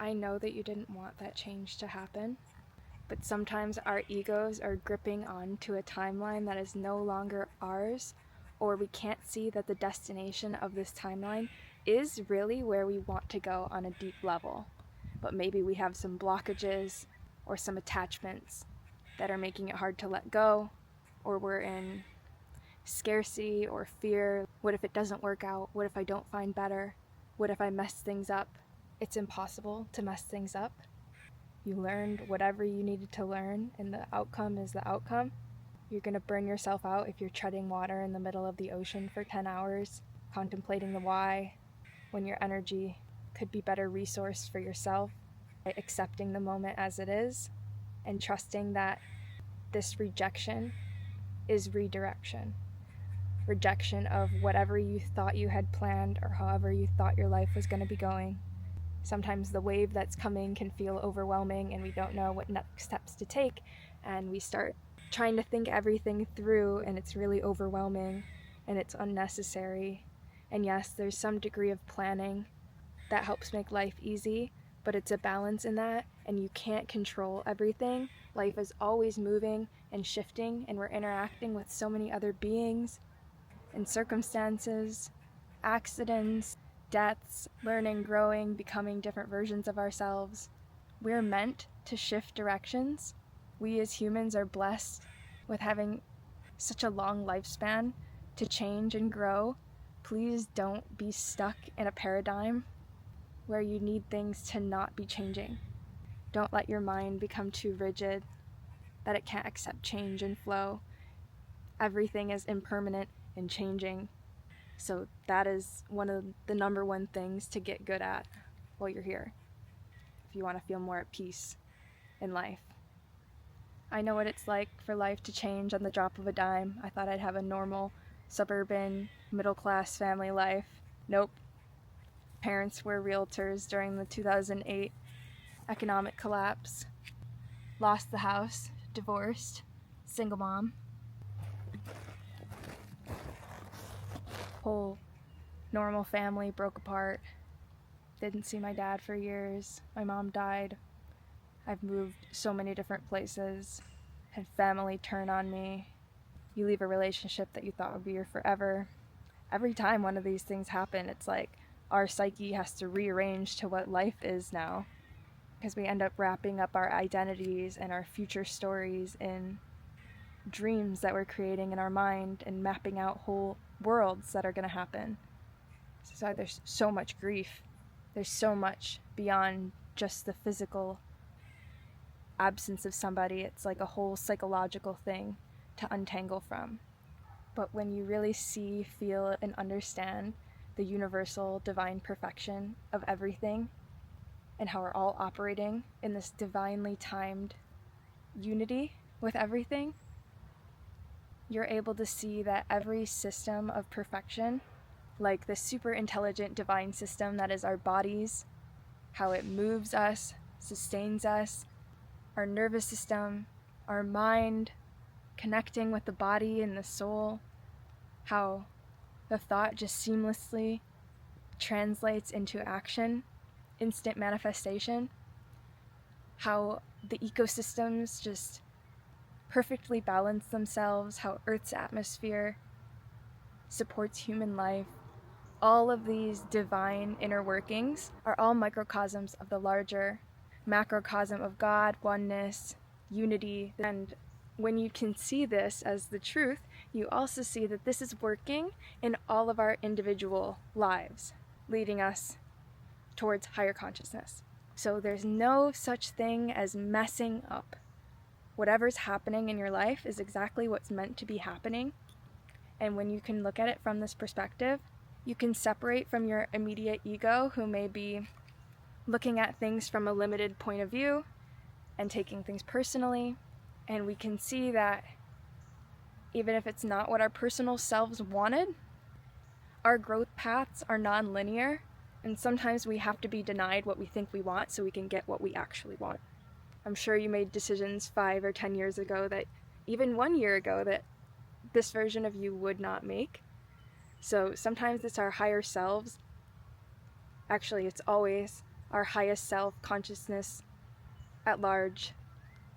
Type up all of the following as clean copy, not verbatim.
I know that you didn't want that change to happen, but sometimes our egos are gripping on to a timeline that is no longer ours, or we can't see that the destination of this timeline is really where we want to go on a deep level. But maybe we have some blockages or some attachments that are making it hard to let go, or we're in scarcity or fear. What if it doesn't work out? What if I don't find better? What if I mess things up? It's impossible to mess things up. You learned whatever you needed to learn, and the outcome is the outcome. You're going to burn yourself out if you're treading water in the middle of the ocean for 10 hours, contemplating the why, when your energy could be better resourced for yourself, by accepting the moment as it is, and trusting that this rejection is redirection. Rejection of whatever you thought you had planned or however you thought your life was going to be going. Sometimes the wave that's coming can feel overwhelming and we don't know what next steps to take, and we start trying to think everything through, and it's really overwhelming and it's unnecessary. And yes, there's some degree of planning that helps make life easy, but it's a balance in that, and you can't control everything. Life is always moving and shifting, and we're interacting with so many other beings and circumstances, accidents, deaths, learning, growing, becoming different versions of ourselves. We're meant to shift directions. We as humans are blessed with having such a long lifespan to change and grow. Please don't be stuck in a paradigm where you need things to not be changing. Don't let your mind become too rigid that it can't accept change and flow. Everything is impermanent and changing. So that is one of the number one things to get good at while you're here, if you want to feel more at peace in life. I know what it's like for life to change on the drop of a dime. I thought I'd have a normal, suburban, middle-class family life. Nope. Parents were realtors during the 2008 economic collapse. Lost the house, divorced, single mom. Whole normal family broke apart. Didn't see my dad for years. My mom died. I've moved so many different places. Had family turn on me. You leave a relationship that you thought would be your forever. Every time one of these things happen, it's like our psyche has to rearrange to what life is now, because we end up wrapping up our identities and our future stories in dreams that we're creating in our mind and mapping out whole worlds that are going to happen. So there's so much grief. There's so much beyond just the physical absence of somebody. It's like a whole psychological thing to untangle from. But when you really see, feel, and understand the universal divine perfection of everything, and how we're all operating in this divinely timed unity with everything, you're able to see that every system of perfection, like the super intelligent divine system that is our bodies, how it moves us, sustains us, our nervous system, our mind, connecting with the body and the soul, how the thought just seamlessly translates into action, instant manifestation, how the ecosystems just perfectly balance themselves, how Earth's atmosphere supports human life. All of these divine inner workings are all microcosms of the larger macrocosm of God, oneness, unity. And when you can see this as the truth, you also see that this is working in all of our individual lives, leading us towards higher consciousness. So there's no such thing as messing up. Whatever's happening in your life is exactly what's meant to be happening. And when you can look at it from this perspective, you can separate from your immediate ego, who may be looking at things from a limited point of view and taking things personally. And we can see that even if it's not what our personal selves wanted, our growth paths are non-linear, and sometimes we have to be denied what we think we want so we can get what we actually want. I'm sure you made decisions 5 or 10 years ago that even 1 year ago that this version of you would not make. So sometimes it's our higher selves. Actually, it's always our highest self, consciousness at large,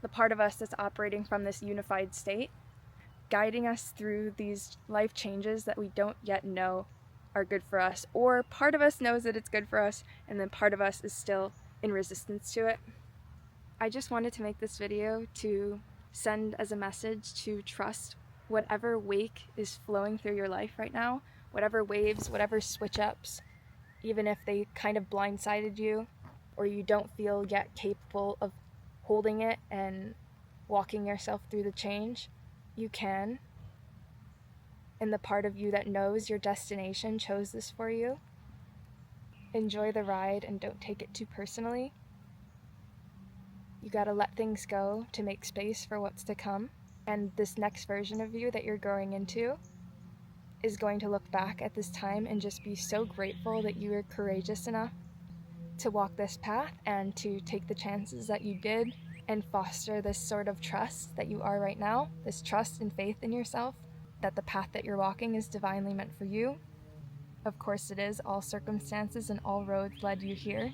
the part of us that's operating from this unified state, guiding us through these life changes that we don't yet know are good for us, or part of us knows that it's good for us and then part of us is still in resistance to it. I just wanted to make this video to send as a message to trust whatever wake is flowing through your life right now, whatever waves, whatever switch ups, even if they kind of blindsided you or you don't feel yet capable of holding it and walking yourself through the change, you can. And the part of you that knows your destination chose this for you. Enjoy the ride and don't take it too personally. You gotta let things go to make space for what's to come. And this next version of you that you're growing into is going to look back at this time and just be so grateful that you were courageous enough to walk this path and to take the chances that you did and foster this sort of trust that you are right now, this trust and faith in yourself, that the path that you're walking is divinely meant for you. Of course it is. All circumstances and all roads led you here.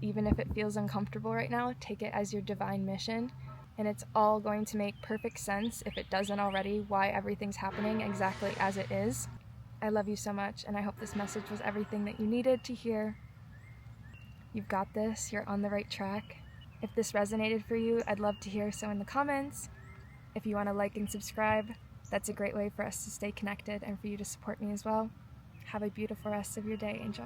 Even if it feels uncomfortable right now, take it as your divine mission, and it's all going to make perfect sense, if it doesn't already, why everything's happening exactly as it is. I love you so much, and I hope this message was everything that you needed to hear. You've got this. You're on the right track. If this resonated for you, I'd love to hear so in the comments. If you want to like and subscribe, that's a great way for us to stay connected and for you to support me as well. Have a beautiful rest of your day, Angel.